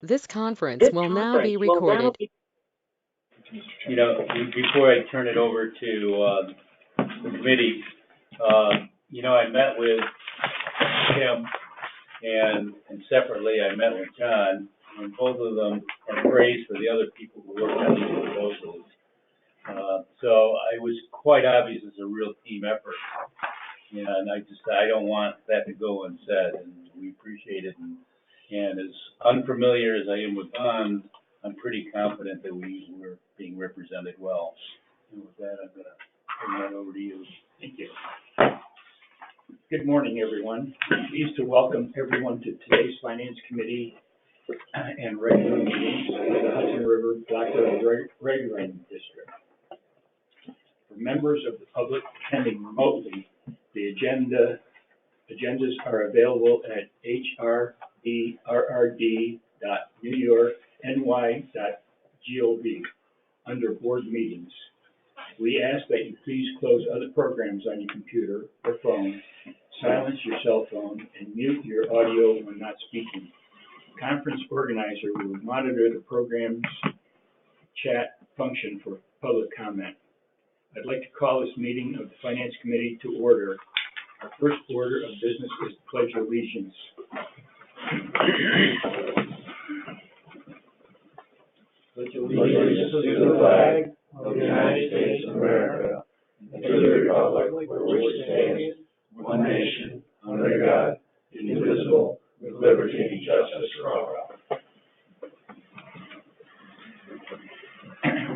This conference will now be recorded. Before I turn it over to the committee, I met with Tim and separately I met with John, and both of them are praised for the other people who worked on these proposals. So it was quite obvious it's a real team effort, and I don't want that to go unsaid, and we appreciate it. And as unfamiliar as I am with bonds, I'm pretty confident that we were being represented well. And with that, I'm going to turn that over to you. Thank you. Good morning, everyone. I'm pleased to welcome everyone to today's Finance Committee and regular meetings of the Hudson River Blackwater Regulating District. For members of the public attending remotely, the agendas are available at hrrd.newyorkny.gov under board meetings. We ask that you please close other programs on your computer or phone, silence your cell phone, and mute your audio when not speaking. The conference organizer will monitor the program's chat function for public comment. I'd like to call this meeting of the Finance Committee to order. Our first order of business is the Pledge of Allegiance. Pledge allegiance to the flag of the United States of America and to the republic for which it stands, one nation, under God, indivisible, with liberty and justice for all.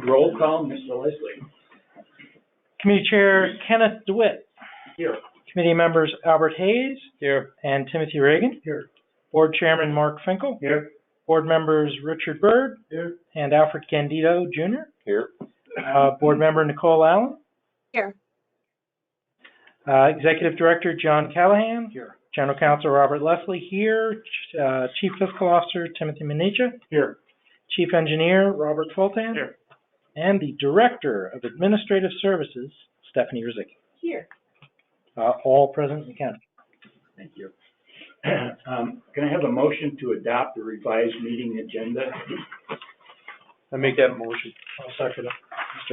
Roll call, Mr. Leslie. Committee Chair Kenneth DeWitt. Here. Committee members Albert Hayes. Here. And Timothy Reagan. Here. Board Chairman Mark Finkel. Here. Board members Richard Byrd. Here. And Alfred Candido Jr. Here. Board member Nicole Allen. Here. Executive Director John Callahan. Here. General Counsel Robert Leslie here. Chief Fiscal Officer Timothy Minicha. Here. Chief Engineer Robert Fultan. Here. And the Director of Administrative Services Stephanie Rizicki. Here. All present and counting. Thank you. Can I have a motion to adopt the revised meeting agenda? I make that motion. I'll second it.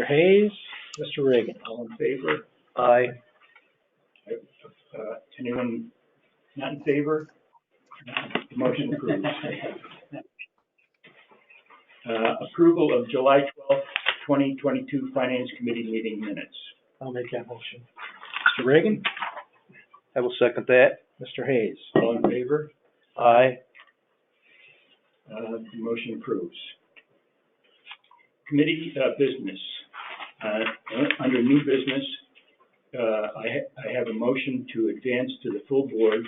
Mr. Hayes, Mr. Reagan. All in favor? Aye. Anyone not in favor? The motion approves. Approval of July 12th, 2022 Finance Committee meeting minutes. I'll make that motion. Mr. Reagan? I will second that. Mr. Hayes? All in favor? Aye. The motion approves. Committee business. Under new business, I have a motion to advance to the full board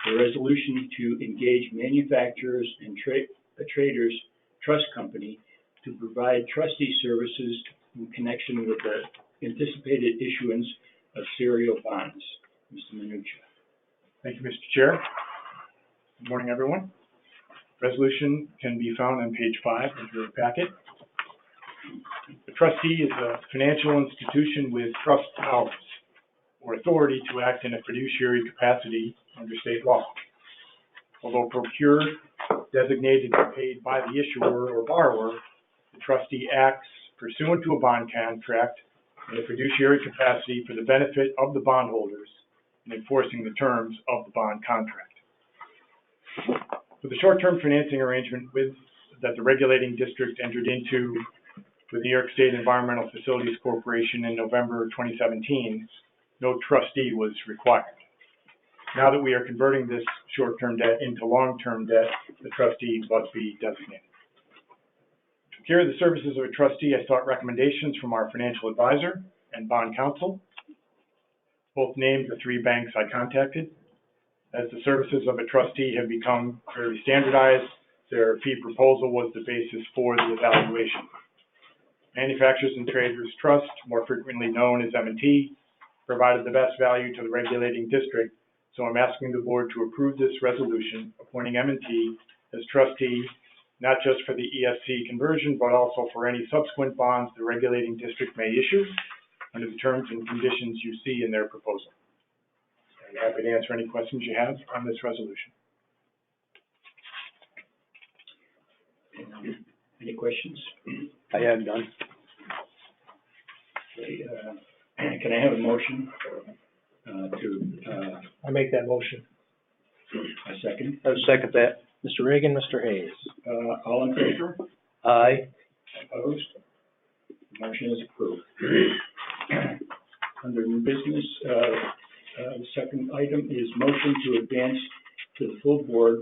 a resolution to engage manufacturers and traders trust company to provide trustee services in connection with the anticipated issuance of serial bonds. Mr. Minicha. Thank you, Mr. Chair. Good morning, everyone. Resolution can be found on page 5 of your packet. The trustee is a financial institution with trust powers or authority to act in a fiduciary capacity under state law. Although procured, designated, and paid by the issuer or borrower, the trustee acts pursuant to a bond contract in a fiduciary capacity for the benefit of the bondholders in enforcing the terms of the bond contract. For the short-term financing arrangement that the regulating district entered into with New York State Environmental Facilities Corporation in November 2017, no trustee was required. Now that we are converting this short-term debt into long-term debt, the trustee must be designated. To secure the services of a trustee, I sought recommendations from our financial advisor and bond counsel. Both named the 3 banks I contacted. As the services of a trustee have become very standardized, their fee proposal was the basis for the evaluation. Manufacturers and Traders Trust, more frequently known as M&T, provided the best value to the regulating district, so I'm asking the board to approve this resolution appointing M&T as trustee, not just for the ESC conversion, but also for any subsequent bonds the regulating district may issue under the terms and conditions you see in their proposal. I'm happy to answer any questions you have on this resolution. Any questions? I have none. Okay, can I have a motion I make that motion. a second? I will second that. Mr. Reagan, Mr. Hayes. All in favor? Aye. Opposed? Motion is approved. Under new business, the second item is motion to advance to the full board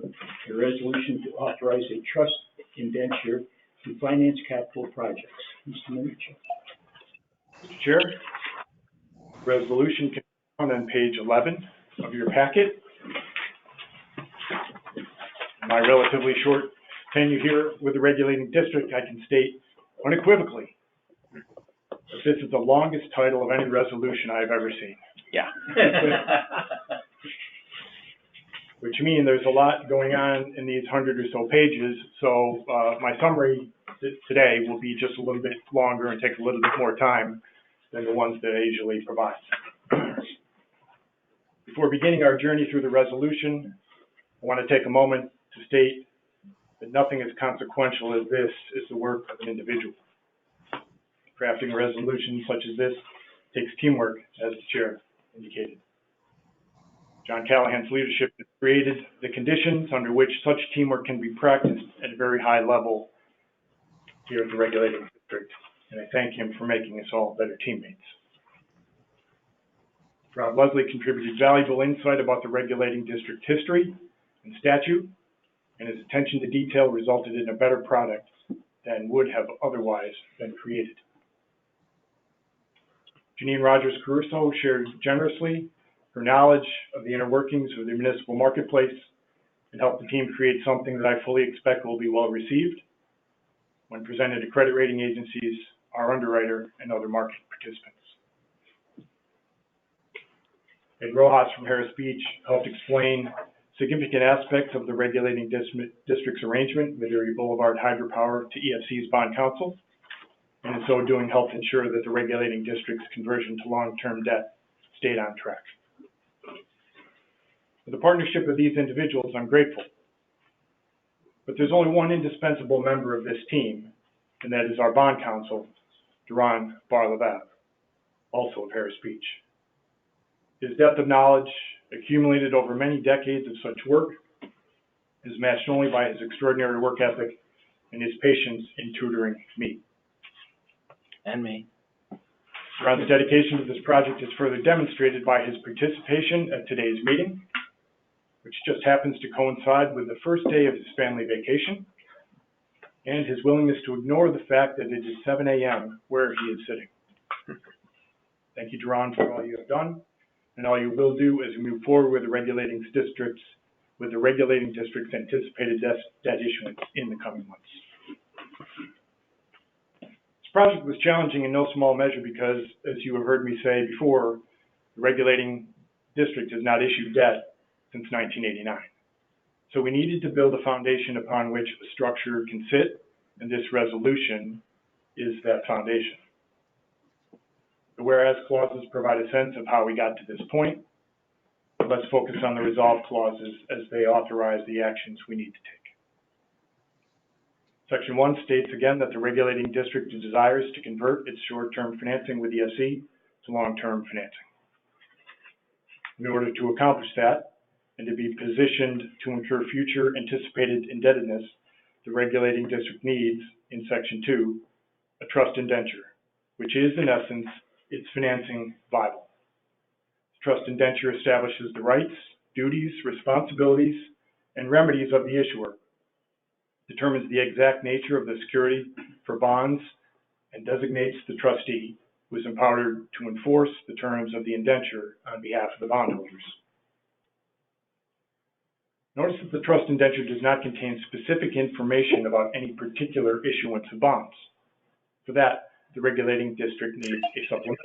a resolution to authorize a trust indenture to finance capital projects. Mr. Minichia. Mr. Chair, resolution can be found on page 11 of your packet. In my relatively short tenure here with the regulating district, I can state unequivocally that this is the longest title of any resolution I've ever seen. Yeah. Which means there's a lot going on in these 100 or so pages. So my summary today will be just a little bit longer and take a little bit more time than the ones that I usually provide. Before beginning our journey through the resolution, I want to take a moment to state that nothing as consequential as this is the work of an individual. Crafting a resolution such as this takes teamwork, as the chair indicated. John Callahan's leadership has created the conditions under which such teamwork can be practiced at a very high level here at the regulating district, and I thank him for making us all better teammates. Rob Leslie contributed valuable insight about the regulating district history and statute, and his attention to detail resulted in a better product than would have otherwise been created. Janine Rogers Caruso shared generously her knowledge of the inner workings of the municipal marketplace and helped the team create something that I fully expect will be well received when presented to credit rating agencies, our underwriter, and other market participants. Ed Rojas from Harris Beach helped explain significant aspects of the regulating district's arrangement with Erie Boulevard Hydropower to EFC's bond counsel, and in so doing helped ensure that the regulating district's conversion to long-term debt stayed on track. For the partnership of these individuals, I'm grateful. But there's only one indispensable member of this team, and that is our bond counsel, Duran Barlevav, also of Harris Beach. His depth of knowledge, accumulated over many decades of such work, is matched only by his extraordinary work ethic and his patience in tutoring me. And me. Duran's dedication to this project is further demonstrated by his participation at today's meeting, which just happens to coincide with the first day of his family vacation, and his willingness to ignore the fact that it is 7 a.m. where he is sitting. Thank you, Duran, for all you have done, and all you will do as we move forward with the regulating district's anticipated debt issuance in the coming months. This project was challenging in no small measure because, as you have heard me say before, the regulating district has not issued debt since 1989. So we needed to build a foundation upon which a structure can sit, and this resolution is that foundation. The whereas clauses provide a sense of how we got to this point. But let's focus on the resolve clauses as they authorize the actions we need to take. Section 1 states again that the regulating district desires to convert its short-term financing with EFC to long-term financing. In order to accomplish that, and to be positioned to incur future anticipated indebtedness, the regulating district needs, in Section 2, a trust indenture, which is, in essence, its financing Bible. The trust indenture establishes the rights, duties, responsibilities, and remedies of the issuer, determines the exact nature of the security for bonds, and designates the trustee, who is empowered to enforce the terms of the indenture on behalf of the bondholders. Notice that the trust indenture does not contain specific information about any particular issuance of bonds. For that, the regulating district needs a supplement.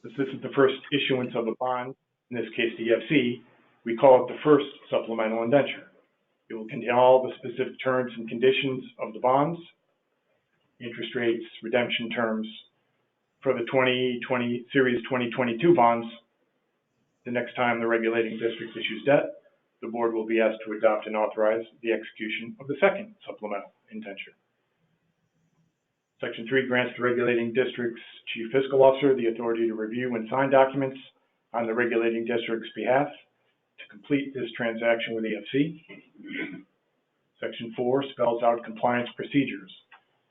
As this is the first issuance of a bond, in this case the EFC, we call it the first supplemental indenture. It will contain all the specific terms and conditions of the bonds, interest rates, redemption terms. For the Series 2022 bonds, the next time the regulating district issues debt, the board will be asked to adopt and authorize the execution of the second supplemental indenture. Section 3 grants the regulating district's chief fiscal officer the authority to review and sign documents on the regulating district's behalf to complete this transaction with EFC. Section 4 spells out compliance procedures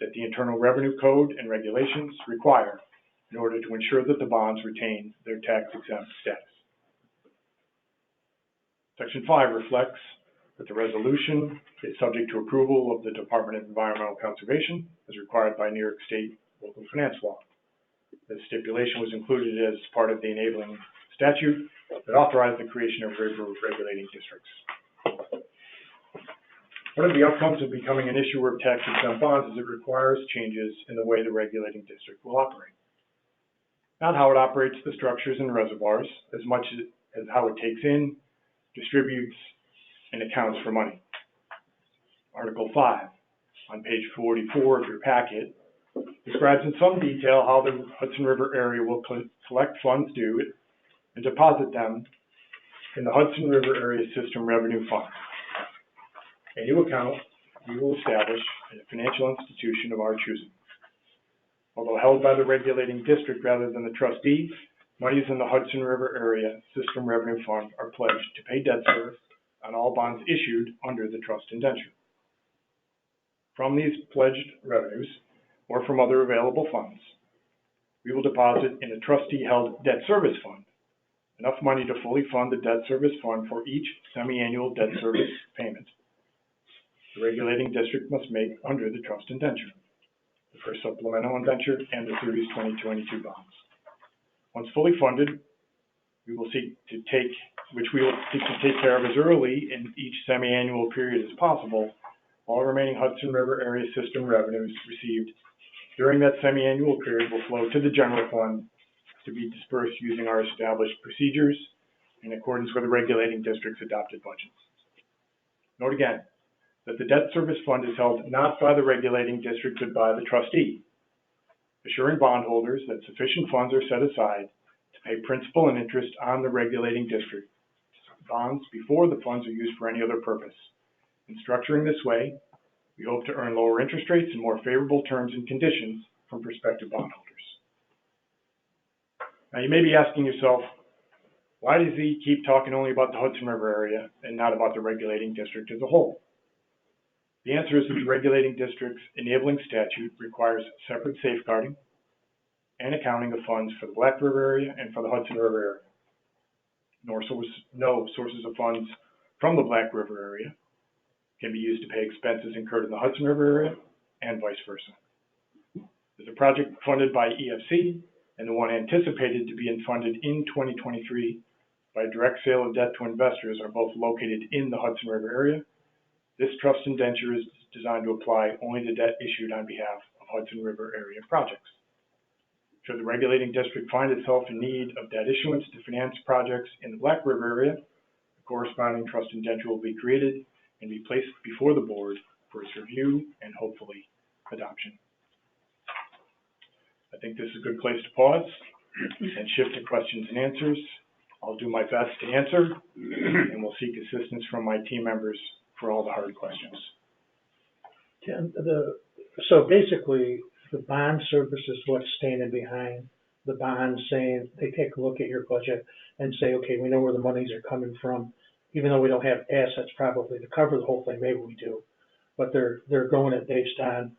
that the Internal Revenue Code and regulations require in order to ensure that the bonds retain their tax-exempt status. Section 5 reflects that the resolution is subject to approval of the Department of Environmental Conservation as required by New York State local finance law. This stipulation was included as part of the enabling statute that authorized the creation of river regulating districts. One of the outcomes of becoming an issuer of tax-exempt bonds is it requires changes in the way the regulating district will operate. Not how it operates the structures and reservoirs as much as how it takes in, distributes, and accounts for money. Article 5, on page 44 of your packet, describes in some detail how the Hudson River area will collect funds due and deposit them in the Hudson River Area System Revenue Fund, a new account we will establish in a financial institution of our choosing. Although held by the regulating district rather than the trustee, monies in the Hudson River Area System Revenue Fund are pledged to pay debt service on all bonds issued under the trust indenture. From these pledged revenues, or from other available funds, we will deposit in a trustee-held debt service fund enough money to fully fund the debt service fund for each semi-annual debt service payment the regulating district must make under the trust indenture, the first supplemental indenture, and the Series 2022 bonds. Once fully funded, we will seek to take care of as early in each semi-annual period as possible all remaining Hudson River Area System revenues received during that semi-annual period will flow to the general fund to be dispersed using our established procedures in accordance with the regulating district's adopted budgets. Note again that the debt service fund is held not by the regulating district but by the trustee, assuring bondholders that sufficient funds are set aside to pay principal and interest on the regulating district bonds before the funds are used for any other purpose. In structuring this way, we hope to earn lower interest rates and more favorable terms and conditions from prospective bondholders. Now you may be asking yourself, why does he keep talking only about the Hudson River area and not about the regulating district as a whole? The answer is that the regulating district's enabling statute requires separate safeguarding and accounting of funds for the Black River area and for the Hudson River area. No sources of funds from the Black River area can be used to pay expenses incurred in the Hudson River area and vice versa. There's a project funded by EFC and the one anticipated to be funded in 2023 by direct sale of debt to investors are both located in the Hudson River area. This trust indenture is designed to apply only to debt issued on behalf of Hudson River area projects. Should the regulating district find itself in need of debt issuance to finance projects in the Black River area, the corresponding trust indenture will be created and be placed before the board for its review and hopefully adoption. I think this is a good place to pause and shift to questions and answers. I'll do my best to answer, and we'll seek assistance from my team members for all the hard questions. So basically, the bond service is what's standing behind the bond, saying they take a look at your budget and say, okay, we know where the monies are coming from, even though we don't have assets probably to cover the whole thing. Maybe we do, but they're going it based on.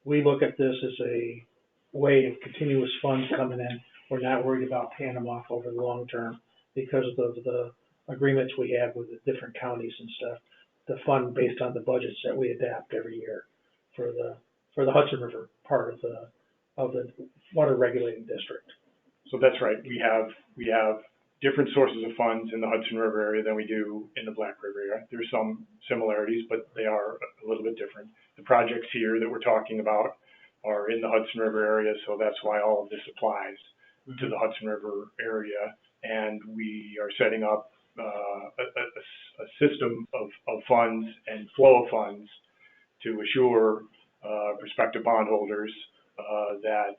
We look at this as a way of continuous funds coming in. We're not worried about paying them off over the long term because of the agreements we have with the different counties and stuff. The fund based on the budgets that we adapt every year for the Hudson River part of the water regulating district. So that's right. We have different sources of funds in the Hudson River area than we do in the Black River area. There's some similarities, but they are a little bit different. The projects here that we're talking about are in the Hudson River area, so that's why all of this applies to the Hudson River area. And we are setting up a system of funds and flow of funds to assure prospective bondholders that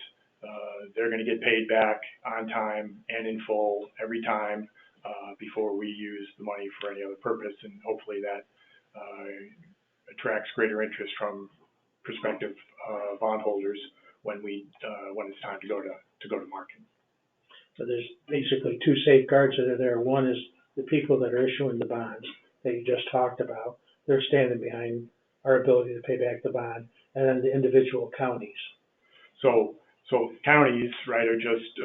they're going to get paid back on time and in full every time before we use the money for any other purpose, and hopefully that attracts greater interest from prospective bondholders when it's time to go to market. So there's basically two safeguards that are there. One is the people that are issuing the bonds that you just talked about. They're standing behind our ability to pay back the bond, and then the individual counties. So counties, right, are just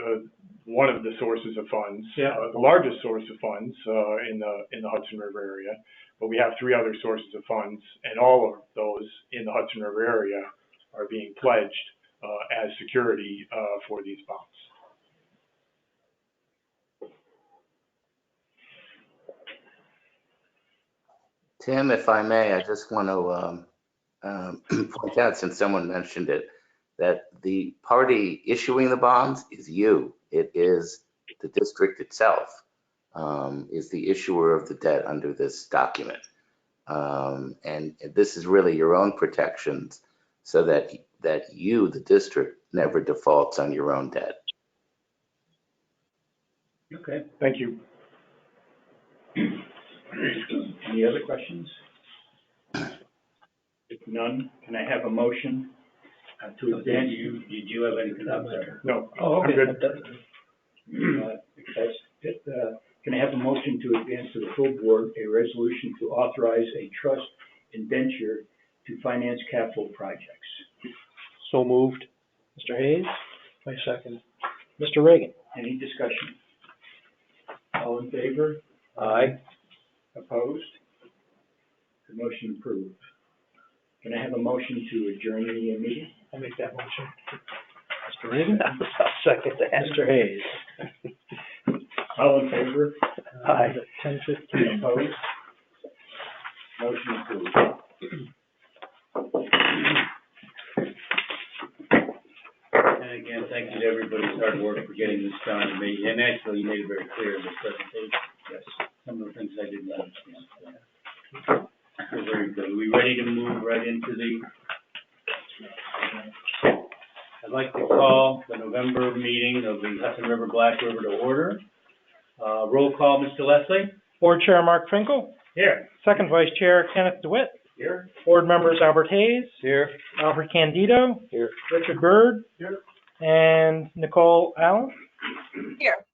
one of the sources of funds. Yeah. The largest source of funds in the Hudson River area, but we have three other sources of funds, and all of those in the Hudson River area are being pledged as security for these bonds. Tim, if I may, I just want to point out, since someone mentioned it, that the party issuing the bonds is you. It is the district itself is the issuer of the debt under this document. And this is really your own protections so that you, the district, never defaults on your own debt. Okay. Thank you. Any other questions? If none, can I have a motion to advance? Did you have anything up there? No, Oh, okay. I'm good. That's it. Can I have a motion to advance to the full board a resolution to authorize a trust indenture to finance capital projects? So moved. Mr. Hayes? My second. Mr. Reagan? Any discussion? All in favor? Aye. Opposed? The motion approved. Can I have a motion to adjourn the meeting? I'll make that motion. Mr. Reagan? I'll second that. Mr. Hayes? All in favor? Aye. 10:15. Opposed? Motion approved. And again, thank you to everybody's hard work for getting this done, and actually, you made it very clear in this presentation. Yes. Some of the things I didn't understand. So very good. Are we ready to move right into the? I'd like to call the November meeting of the Hudson River Black River to order. Roll call, Mr. Leslie? Board Chair Mark Finkel. Here. Second Vice Chair Kenneth DeWitt. Here. Board members Albert Hayes. Here. Alfred Candido. Here. Richard Byrd. Here. And Nicole Allen. Here.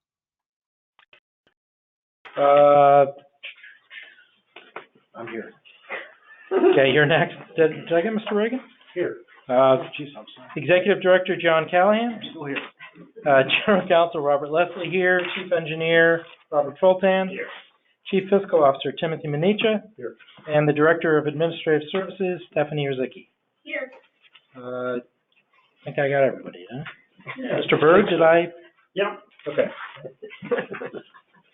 I'm here. Okay, you're next. Did I get Mr. Reagan? Here. Jeez, I'm sorry. Executive Director John Callahan. Still here. General Counsel Robert Leslie here. Chief Engineer Robert Fultan. Here. Chief Fiscal Officer Timothy Minicha. Here. And the Director of Administrative Services Stephanie Rzicki. Here. I think I got everybody, huh? Mr. Byrd, did I? Yeah. Okay.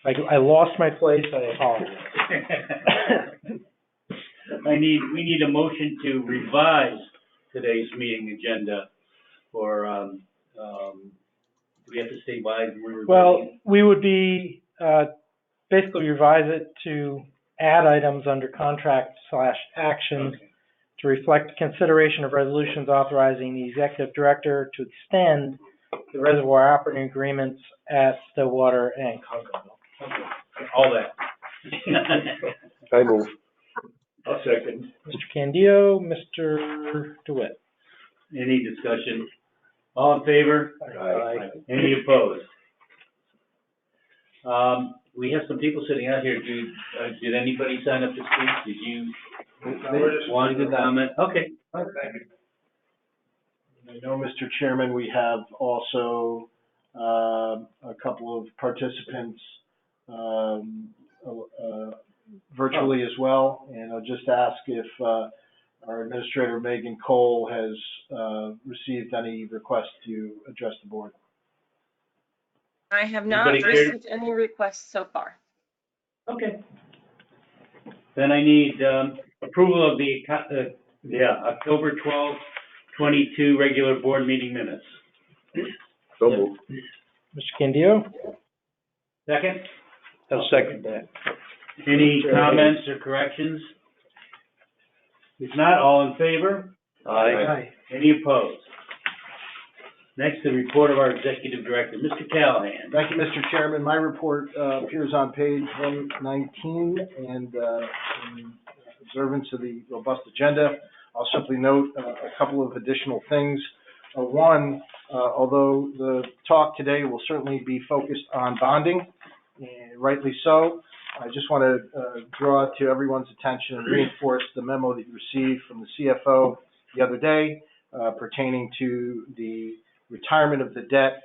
I lost my place, I apologize. We need a motion to revise today's meeting agenda for, do we have to stay by? Well, we would be, basically revise it to add items under contract/actions to reflect consideration of resolutions authorizing the executive director to extend the reservoir operating agreements at Stillwater and Congoville. All that. I move. I'll second. Mr. Candido, Mr. DeWitt. Any discussion? All in favor? Aye. Any opposed? We have some people sitting out here. Did anybody sign up to speak? Did you want to comment? Okay. I know, Mr. Chairman, we have also a couple of participants virtually as well, and I'll just ask if our Administrator Megan Cole has received any requests to address the board. I have not Anybody care? received any requests so far. Okay. Then I need approval of the October 12th, 22 regular board meeting minutes. So moved. Mr. Candido? Second? I'll second that. Any comments or corrections? If not, all in favor? Aye. Any opposed? Next, the report of our executive director, Mr. Callahan. Thank you, Mr. Chairman. My report appears on page 119, and in observance of the robust agenda, I'll simply note a couple of additional things. One, although the talk today will certainly be focused on bonding, and rightly so, I just want to draw to everyone's attention and reinforce the memo that you received from the CFO the other day pertaining to the retirement of the debt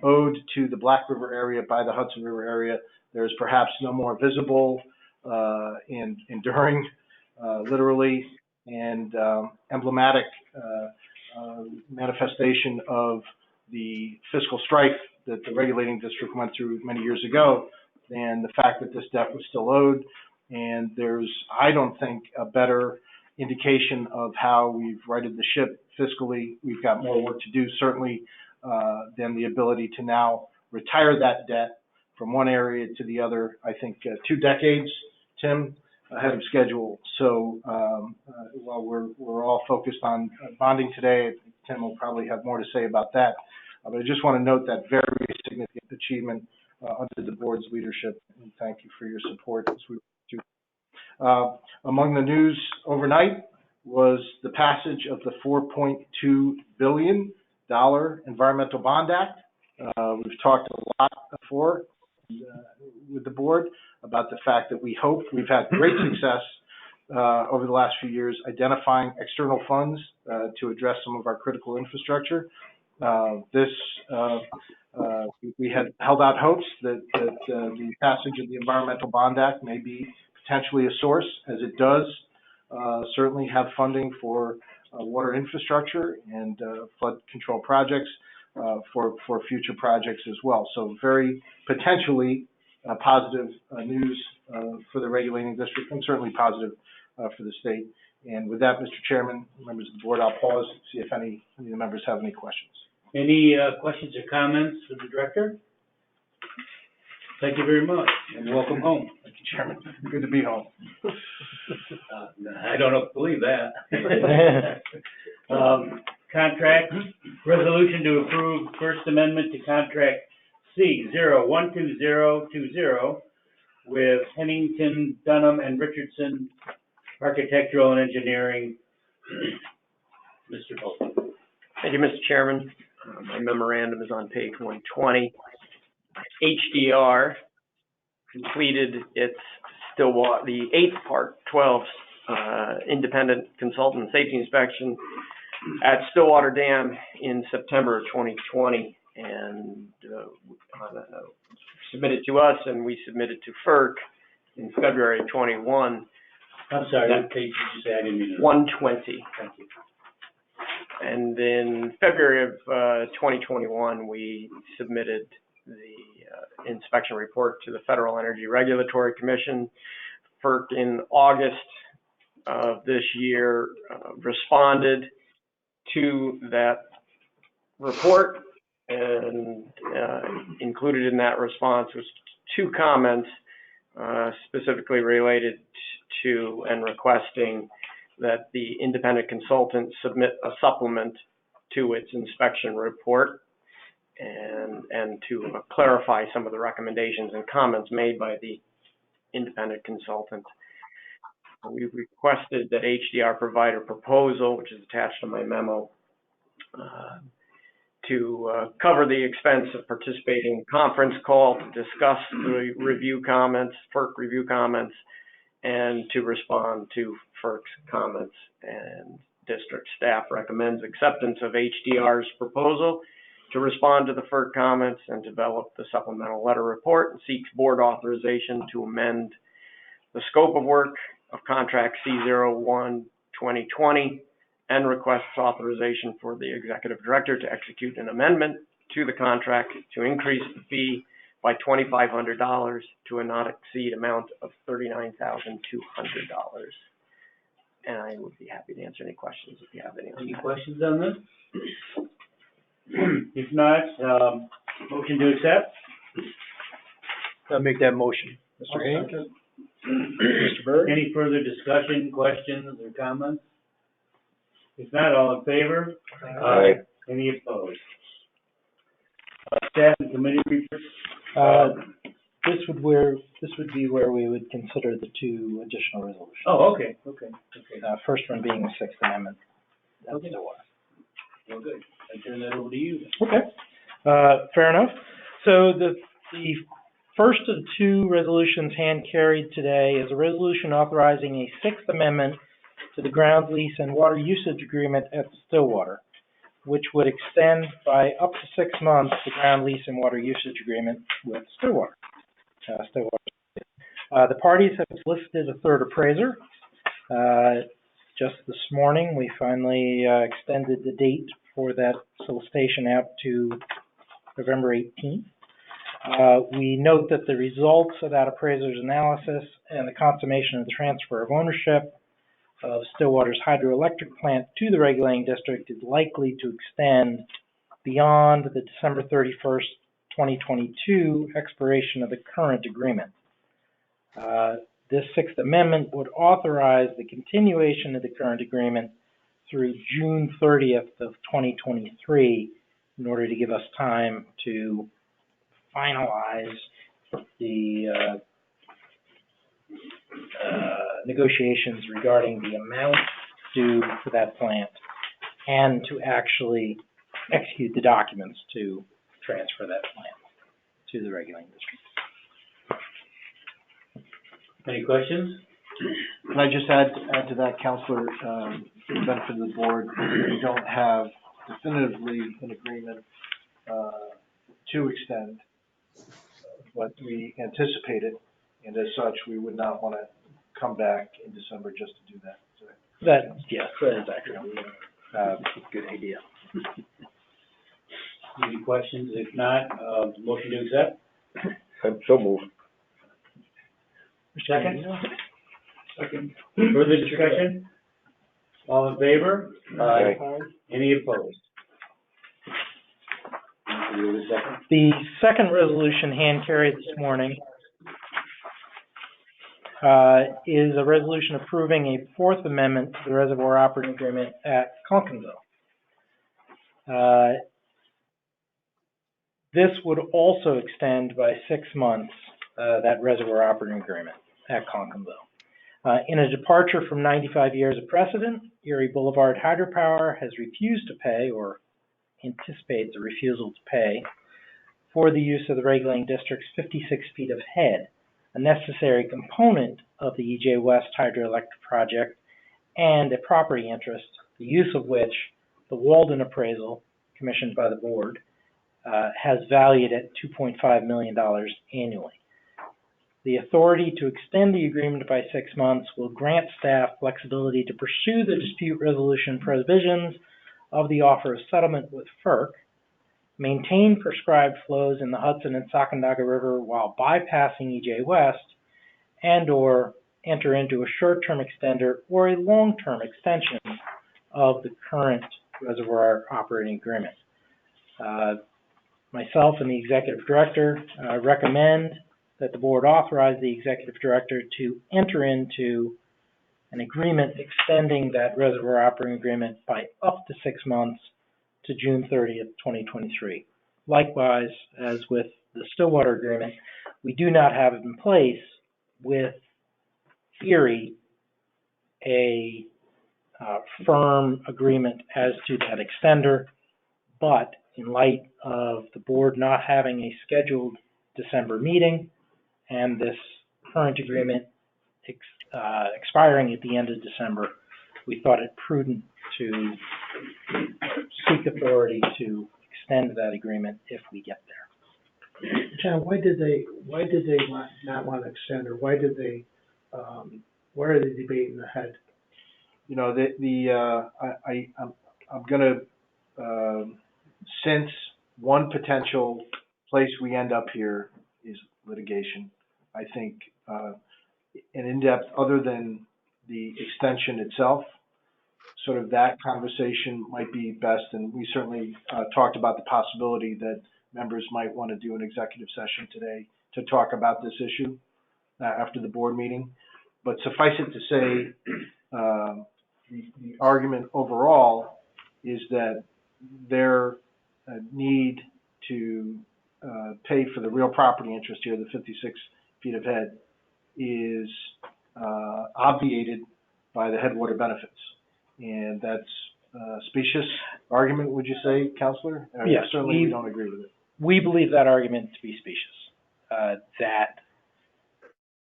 owed to the Black River area by the Hudson River area. There's perhaps no more visible and enduring, literally, and emblematic manifestation of the fiscal strife that the regulating district went through many years ago, and the fact that this debt was still owed. And there's, I don't think, a better indication of how we've righted the ship fiscally. We've got more work to do, certainly, than the ability to now retire that debt from one area to the other. I think 2 decades, Tim, ahead of schedule. So while we're all focused on bonding today, Tim will probably have more to say about that. But I just want to note that very significant achievement under the board's leadership, and thank you for your support as we work through. Among the news overnight was the passage of the $4.2 billion Environmental Bond Act. We've talked a lot before with the board about the fact that we've had great success over the last few years identifying external funds to address some of our critical infrastructure. We had held out hopes that the passage of the Environmental Bond Act may be potentially a source, as it does certainly have funding for water infrastructure and flood control projects for future projects as well. So very potentially positive news for the regulating district, and certainly positive for the state. And with that, Mr. Chairman, members of the board, I'll pause and see if any of the members have any questions. Any questions or comments for the director? Thank you very much, and welcome home. Thank you, Chairman. Good to be home. I don't believe that. Contract, resolution to approve First Amendment to Contract C-012020 with Hennington, Dunham, and Richardson Architectural and Engineering. Mr. Bolton. Thank you, Mr. Chairman. My memorandum is on page 120. HDR completed its Stillwater, the 8th Part 12 independent consultant safety inspection at Stillwater Dam in September of 2020, and submitted to us, and we submitted to FERC in February of 21. I'm sorry, what page did you say? I didn't mean to. 120. Thank you. And in February of 2021, we submitted the inspection report to the Federal Energy Regulatory Commission. FERC in August of this year responded to that report, and included in that response was 2 comments specifically related to and requesting that the independent consultant submit a supplement to its inspection report, and to clarify some of the recommendations and comments made by the independent consultant. We requested that HDR provide a proposal, which is attached to my memo, to cover the expense of participating in a conference call to discuss the review comments, FERC review comments, and to respond to FERC's comments. And district staff recommends acceptance of HDR's proposal to respond to the FERC comments and develop the supplemental letter report, and seeks board authorization to amend the scope of work of contract C-01-2020 and requests authorization for the executive director to execute an amendment to the contract to increase the fee by $2,500 to a not exceed amount of $39,200. And I would be happy to answer any questions if you have any. Any questions on this? If not, motion to accept? I'll make that motion. Mr. Haynes? Mr. Byrd? Any further discussion, questions, or comments? If not, all in favor? Aye. Any opposed? Staff and committee reports? This would be where we would consider the two additional resolutions. Oh, okay. First one being the Sixth Amendment. That's Okay. the one. Well, good. I turn that over to you. Okay, fair enough. So the first of the two resolutions hand carried today is a resolution authorizing a Sixth Amendment to the ground lease and water usage agreement at Stillwater, which would extend by up to 6 months the ground lease and water usage agreement with Stillwater. The parties have solicited a third appraiser. Just this morning, we finally extended the date for that solicitation out to November 18th. We note that the results of that appraiser's analysis and the consummation of the transfer of ownership of Stillwater's hydroelectric plant to the regulating district is likely to extend beyond the December 31st, 2022 expiration of the current agreement. This Sixth Amendment would authorize the continuation of the current agreement through June 30th of 2023 in order to give us time to finalize the negotiations regarding the amount due for that plant and to actually execute the documents to transfer that plant to the regulating district. Any questions? Can I just add to that, Counselor, for the benefit of the board, we don't have definitively an agreement to extend, but we anticipate it, and as such, we would not want to come back in December just to do that. Yes, that is actually a good idea. Any questions? If not, motion to accept? So moved. Second? Further discussion? All in favor? Aye. Any opposed? The second? The second resolution hand carried this morning is a resolution approving a Fourth Amendment to the Reservoir Operating Agreement at Conkinville. This would also extend by 6 months that Reservoir Operating Agreement at Conkinville. In a departure from 95 years of precedent, Erie Boulevard Hydropower has refused to pay or anticipates a refusal to pay for the use of the regulating district's 56 feet of head, a necessary component of the EJ West hydroelectric project and a property interest, the use of which the Walden appraisal commissioned by the board has valued at $2.5 million annually. The authority to extend the agreement by 6 months will grant staff flexibility to pursue the dispute resolution provisions of the offer of settlement with FERC, maintain prescribed flows in the Hudson and Sacandaga River while bypassing EJ West, and or enter into a short-term extender or a long-term extension of the current reservoir operating agreement. Myself and the executive director recommend that the board authorize the executive director to enter into an agreement extending that reservoir operating agreement by up to 6 months to June 30th, 2023. Likewise, as with the Stillwater agreement, we do not have in place with Erie a firm agreement as to that extender, but in light of the board not having a scheduled December meeting and this current agreement expiring at the end of December, we thought it prudent to seek authority to extend that agreement if we get there. John, why did they not want to extend, or why are they debating the head? You know, I'm gonna, since one potential place we end up here is litigation, I think an in-depth, other than the extension itself, sort of that conversation might be best, and we certainly talked about the possibility that members might want to do an executive session today to talk about this issue after the board meeting. But suffice it to say, the argument overall is that their need to pay for the real property interest here, the 56 feet of head, is obviated by the headwater benefits. And that's a specious argument, would you say, Counselor? Yes, Certainly we don't agree with it. We believe that argument to be specious. That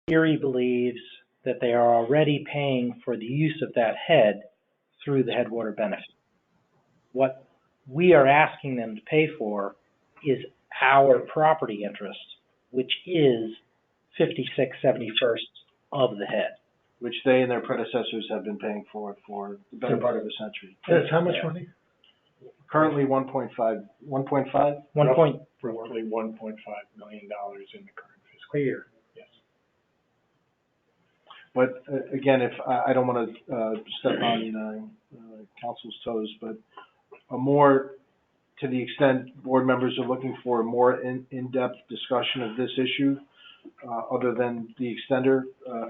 Erie believes that they are already paying for the use of that head through the headwater benefit. What we are asking them to pay for is our property interest, which is 56/71 of the head. Which they and their predecessors have been paying for the better part of a century. And it's how much money? Currently 1.5? Roughly $1.5 million in the current fiscal A year. Yes. But again, if I don't want to step on council's toes, but a more, to the extent board members are looking for a more in-depth discussion of this issue, other than the extender,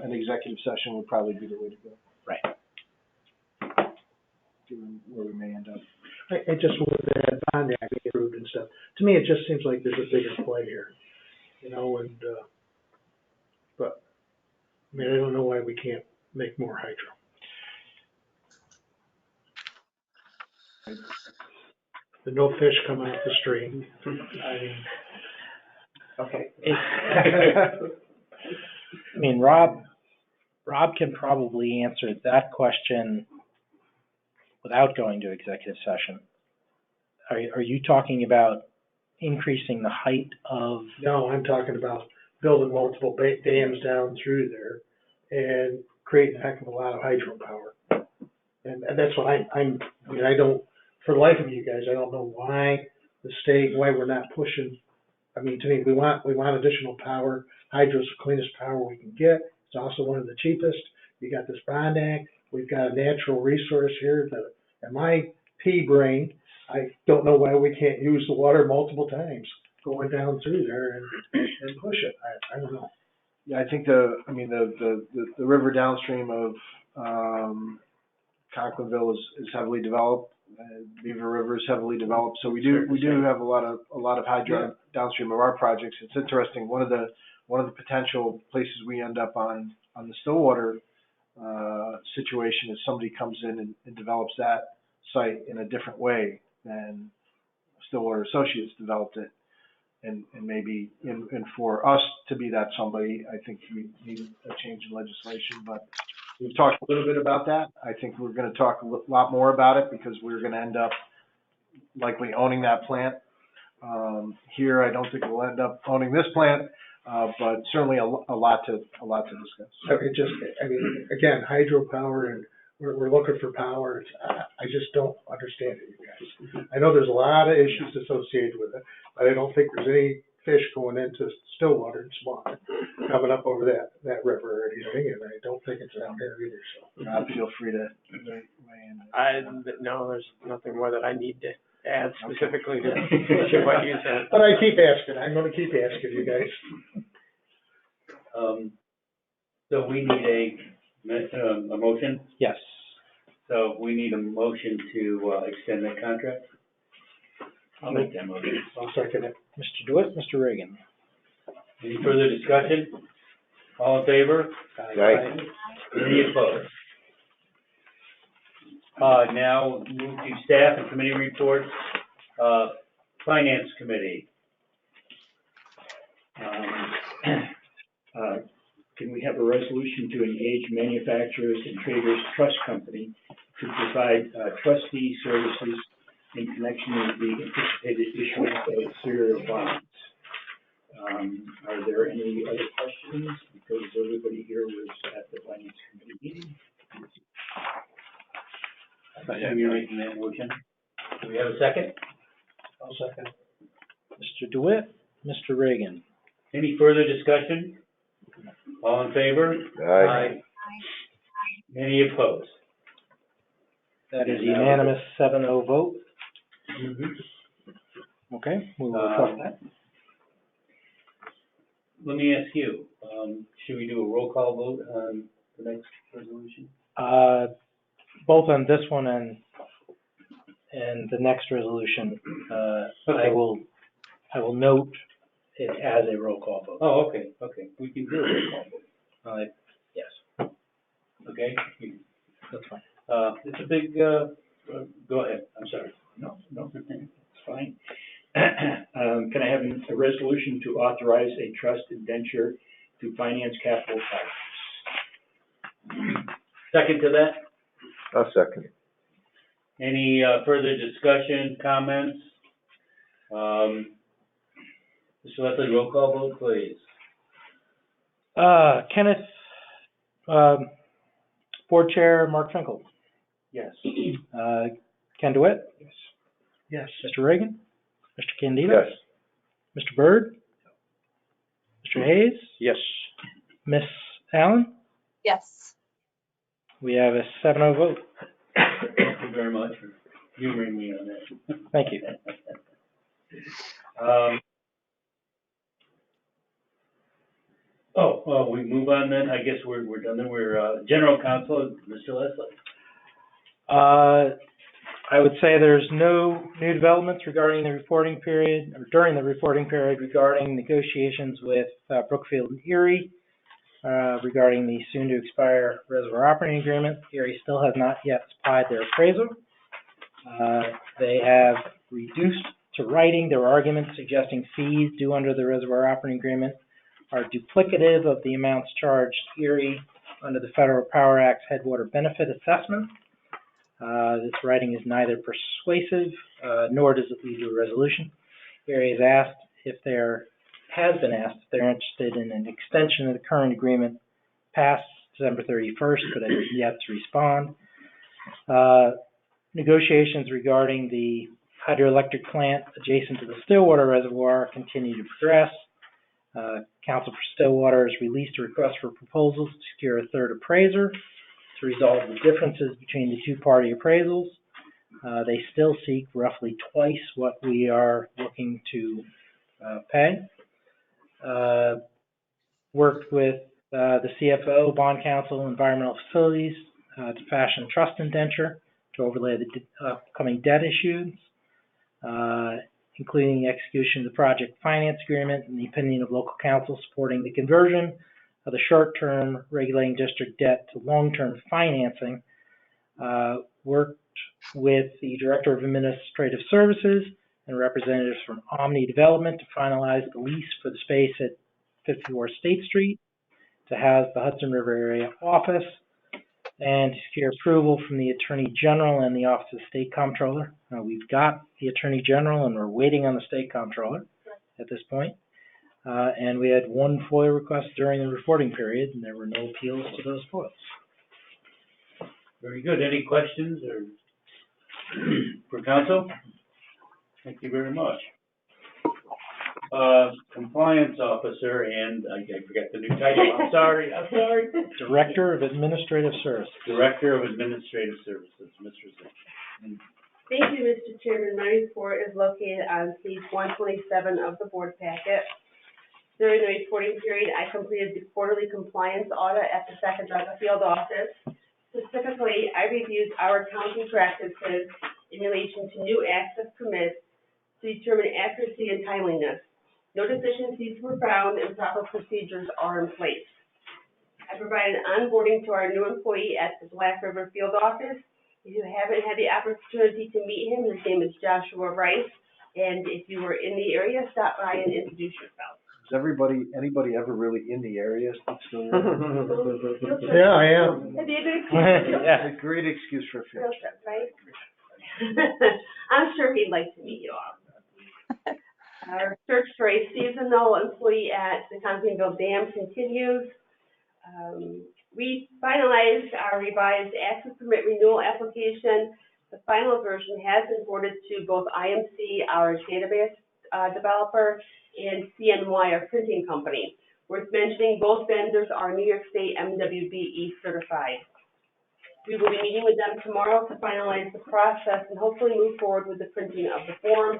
an executive session would probably be the way to go. Right. Given where we may end up. I just with that bond act being approved and stuff, to me, it just seems like there's a bigger play here, and, but, I mean, I don't know why we can't make more hydro. The no fish coming off the stream, I mean. Okay. I mean, Rob can probably answer that question without going to executive session. Are you talking about increasing the height of? No, I'm talking about building multiple dams down through there and creating a heck of a lot of hydropower. And that's what I mean, I don't, for the life of you guys, I don't know why the state, why we're not pushing. I mean, to me, we want additional power. Hydro's the cleanest power we can get. It's also one of the cheapest. You got this bond act. We've got a natural resource here that, in my pea brain, I don't know why we can't use the water multiple times going down through there and push it. I don't know. Yeah, I think the river downstream of Conklinville is heavily developed. Beaver River is heavily developed, so we do have a lot of hydro downstream of our projects. It's interesting. One of the potential places we end up on the Stillwater situation is somebody comes in and develops that site in a different way than Stillwater Associates developed it, and maybe and for us to be that somebody, I think we need a change in legislation, but. We've talked a little bit about that. I think we're going to talk a lot more about it because we're going to end up likely owning that plant. Here, I don't think we'll end up owning this plant, but certainly a lot to discuss. So I mean, again, hydropower, and we're looking for power. I just don't understand it, you guys. I know there's a lot of issues associated with it, but I don't think there's any fish going into Stillwater and Swan coming up over that river or anything, and I don't think it's down there either. So Feel free to weigh in. No, there's nothing more that I need to add specifically to what you said. But I keep asking. I'm going to keep asking you guys. So we need a motion. Yes. So we need a motion to extend that contract. I'll make that motion. I'll second it. Mr. DeWitt, Mr. Reagan. Any further discussion? All in favor? Aye. Any opposed? Now move to staff and committee reports. Finance Committee. Can we have a resolution to engage Manufacturers and Traders Trust Company to provide trustee services in connection with the anticipated issuance of serial bonds? Are there any other questions? Because everybody here was at the Finance Committee meeting. You're making that motion. Do we have a second? I'll second it. Mr. DeWitt, Mr. Reagan. Any further discussion? All in favor? Aye. Any opposed? That is unanimous 7-0 vote. Mm-hmm. Okay, we will reflect that. Let me ask you, should we do a roll call vote on the next resolution? Both on this one and and the next resolution, I will note it as a roll call vote. Oh, okay, we can do it. Yes, Okay, that's fine. it's a big, go ahead, I'm sorry. No, it's fine. Can I have a resolution to authorize a trust indenture to finance capital projects? Second to that? I'll second. Any further discussion, comments? Mr. Leslie, roll call vote, please. Kenneth, Board Chair Mark Finkel. Yes. Ken DeWitt. Yes. Yes. Mr. Reagan. Mr. Candido. Yes. Mr. Byrd. Mr. Hayes. Yes. Miss Allen. Yes. We have a 7-0 vote. Thank you very much for humoring me on that. Thank you. We move on then, I guess we're done then, we're, General Counsel, Mr. Leslie. I would say there's no new developments regarding the reporting period, or during the reporting period regarding negotiations with Brookfield and Erie, regarding the soon-to-expire reservoir operating agreement. Erie still has not yet supplied their appraisal. They have reduced to writing their arguments suggesting fees due under the reservoir operating agreement are duplicative of the amounts charged Erie under the Federal Power Act's Headwater Benefit Assessment. This writing is neither persuasive, nor does it lead to a resolution. Erie has been asked if they're interested in an extension of the current agreement past December 31st, but has yet to respond. Negotiations regarding the hydroelectric plant adjacent to the Stillwater Reservoir continue to progress. Council for Stillwater has released a request for proposals to secure a third appraiser to resolve the differences between the two-party appraisals. They still seek roughly twice what we are looking to pay. Worked with the CFO, Bond Counsel, Environmental Facilities to fashion trust indenture to overlay the upcoming debt issues, including the execution of the project finance agreement and the opinion of local council supporting the conversion of the short-term regulating district debt to long-term financing. Worked with the Director of Administrative Services and representatives from Omni Development to finalize the lease for the space at 54 State Street to house the Hudson River Area Office, and to secure approval from the Attorney General and the Office of State Comptroller. We've got the Attorney General and we're waiting on the State Comptroller at this point. And we had one FOIL request during the reporting period, and there were no appeals to those FOILs. Very good. Any questions or for council? Thank you very much. Compliance officer, and I forgot the new title. I'm sorry. Director of Administrative Services. Director of Administrative Services, Mr. Zinn. Thank you, Mr. Chairman. My report is located on page 127 of the board packet. During the reporting period, I completed the quarterly compliance audit at the Second Field office. Specifically, I reviewed our accounting practices in relation to new access permits to determine accuracy and timeliness. No deficiencies were found and proper procedures are in place. I provided onboarding to our new employee at the Black River Field office. If you haven't had the opportunity to meet him, his name is Joshua Rice. And if you were in the area, stop by and introduce yourself. Is anybody ever really in the area? Yeah, I am. That'd be a good excuse. Yeah. A great excuse for a field trip. Right? I'm sure he'd like to meet you all. Our search for a seasonal employee at the Conklingville Dam continues. We finalized our revised access permit renewal application. The final version has been forwarded to both IMC, our database developer, and CNY, our printing company. Worth mentioning, both vendors are New York State MWBE certified. We will be meeting with them tomorrow to finalize the process and hopefully move forward with the printing of the form.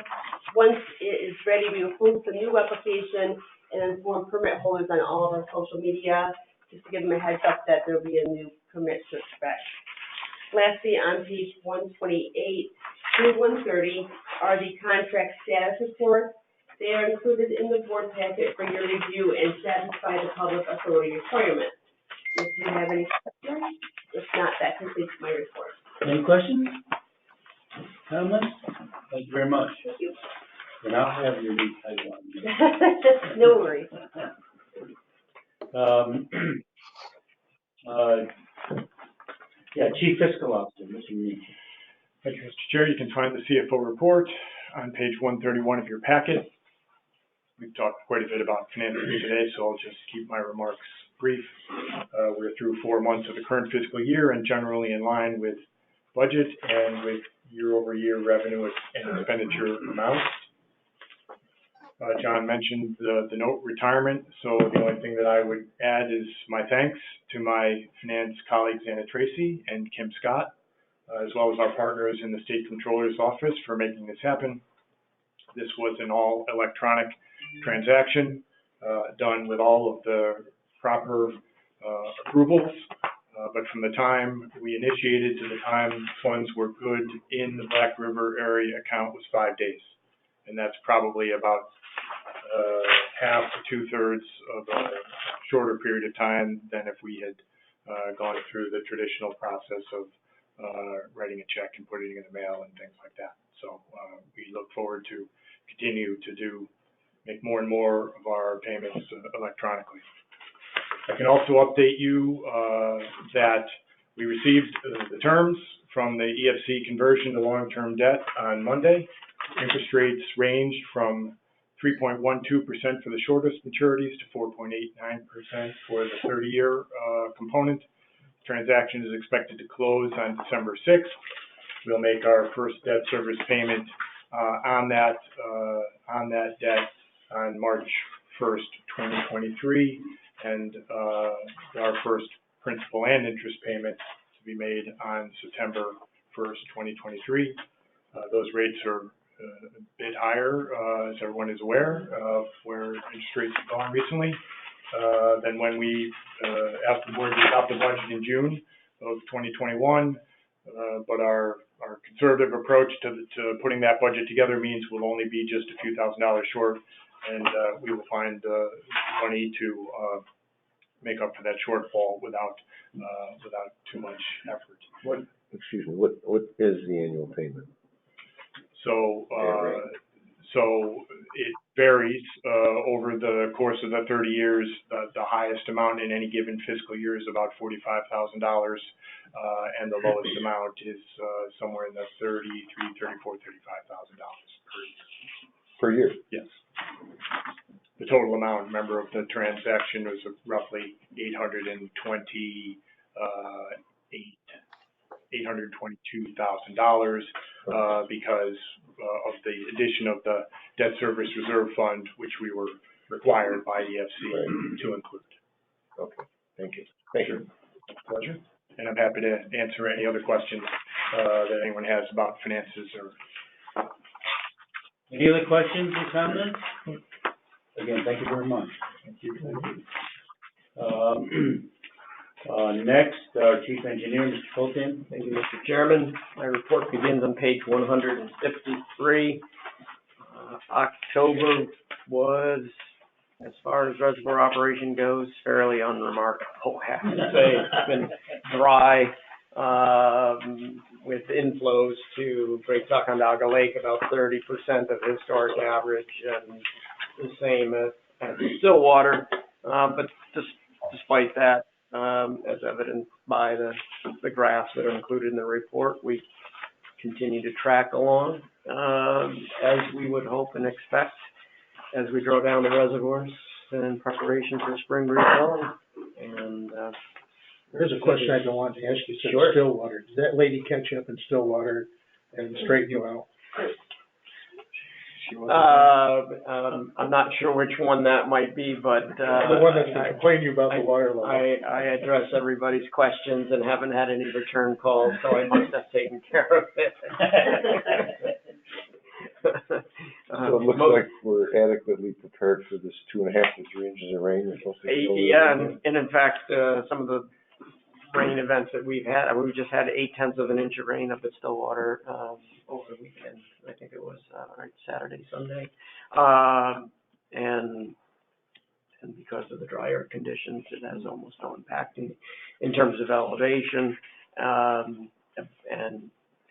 Once it is ready, we will post the new application and inform permit holders on all of our social media, just to give them a heads up that there will be a new permit to expect. Lastly, on page 128, 1/1/30 are the contract status reports. They are included in the board packet for your review and satisfy the public authority requirement. If you have any questions, if not, that completes my report. Any questions? Comments? Thank you very much. Thank you. And I'll have your details on. No worries. Yeah, Chief Fiscal Officer, Mr. Meek. Thank you, Mr. Chair. You can find the CFO report on page 131 of your packet. We've talked quite a bit about finances today, so I'll just keep my remarks brief. We're through 4 months of the current fiscal year and generally in line with budget and with year-over-year revenue and expenditure amounts. John mentioned the note retirement, so the only thing that I would add is my thanks to my finance colleagues, Anna Tracy and Kim Scott, as well as our partners in the State Controller's Office for making this happen. This was an all electronic transaction, done with all of the proper approvals, but from the time we initiated to the time funds were good in the Black River area account was 5 days. And that's probably about half to 2/3 of a shorter period of time than if we had gone through the traditional process of writing a check and putting it in the mail and things like that. So we look forward to continue to make more and more of our payments electronically. I can also update you that we received the terms from the EFC conversion to long-term debt on Monday. Interest rates ranged from 3.12% for the shortest maturities to 4.89% for the 30-year component. Transaction is expected to close on December 6th. We'll make our first debt service payment on that debt on March 1st, 2023, and our first principal and interest payment to be made on September 1st, 2023. Those rates are a bit higher, as everyone is aware, of where interest rates have gone recently, than when we asked the board to adopt the budget in June of 2021. But our conservative approach to putting that budget together means we'll only be just a few $1,000s short, and we will find money to make up for that shortfall without too much effort. What is the annual payment? So it varies over the course of the 30 years. The highest amount in any given fiscal year is about $45,000, and the lowest amount is somewhere in the $35,000 per year. Yes. The total amount, remember, of the transaction was roughly $822,000 because of the addition of the debt service reserve fund, which we were required by EFC to include. Okay, thank you. Thank you. Pleasure. And I'm happy to answer any other questions that anyone has about finances or. Any other questions or comments? Again, thank you very much. Thank you. Next, our Chief Engineer, Mr. Fulton. Thank you, Mr. Chairman. My report begins on page 153. October was, as far as reservoir operation goes, fairly unremarkable, I have to say. It's been dry, with inflows to Great Sacandaga Lake, about 30% of historic average, and the same at Stillwater. But despite that, as evidenced by the graphs that are included in the report, we continue to track along as we would hope and expect as we draw down the reservoirs in preparation for spring refilling. And there's a question I've been wanting to ask you. Said Sure. Stillwater. Did that lady catch you up in Stillwater and straighten you out? I'm not sure which one that might be, but the one that's been complaining about the water level. I address everybody's questions and haven't had any return calls, so I must have taken care of it. So it looks like we're adequately prepared for this 2.5 to 3 inches of rain. Yeah, and in fact, some of the rain events that we've had. We just had 0.8 of an inch of rain up at Stillwater, over the weekend. I think it was, Saturday, Sunday. And because of the drier conditions, it has almost no impact in terms of elevation.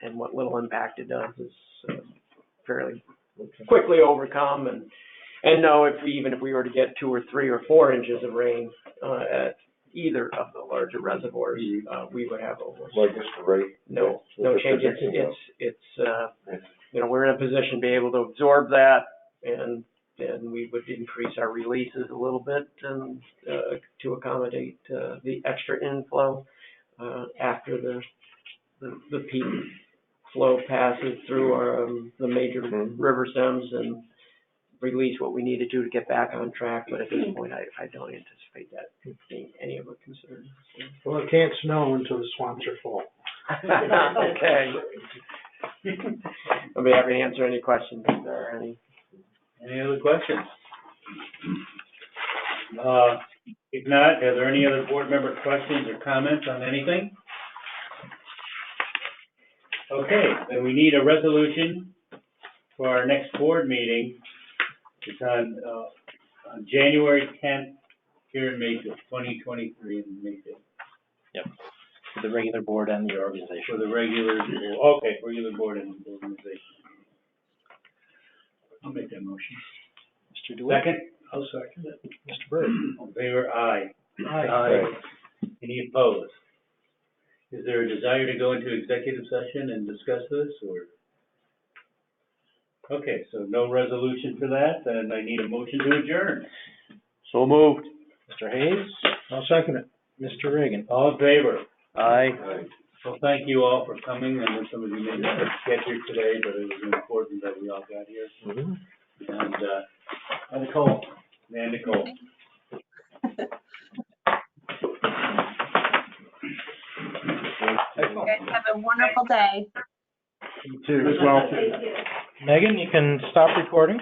And what little impact it does is fairly quickly overcome. And no, even if we were to get 2 or 3 or 4 inches of rain at either of the larger reservoirs, we would have almost Like just the rate? no change. We're in a position to be able to absorb that, and we would increase our releases a little bit to accommodate the extra inflow after the peak flow passes through the major river stems and release what we need to do to get back on track. But at this point, I don't anticipate that being any of a concern. Well, it can't snow until the swamps are full. Okay. I'll be happy to answer any questions if there are any. Any other questions? If not, are there any other board member questions or comments on anything? Okay, then we need a resolution for our next board meeting. It's on January 10th here in Mayfield, 2023 in Mayfield. Yep. For the regular board and the organization. For the regular board and organization. I'll make that motion. Mr. DeWitt? Second? I'll second it. Mr. Byrd? All in favor, aye. Aye. Any opposed? Is there a desire to go into executive session and discuss this, or? Okay, so no resolution for that, then I need a motion to adjourn. So moved. Mr. Hayes? I'll second it. Mr. Reagan? All in favor? Aye. Well, thank you all for coming. I know some of you may not get here today, but it was important that we all got here. Mm-hmm. And Nicole. And Nicole. You guys have a wonderful day. You too, as well. Megan, you can stop recording.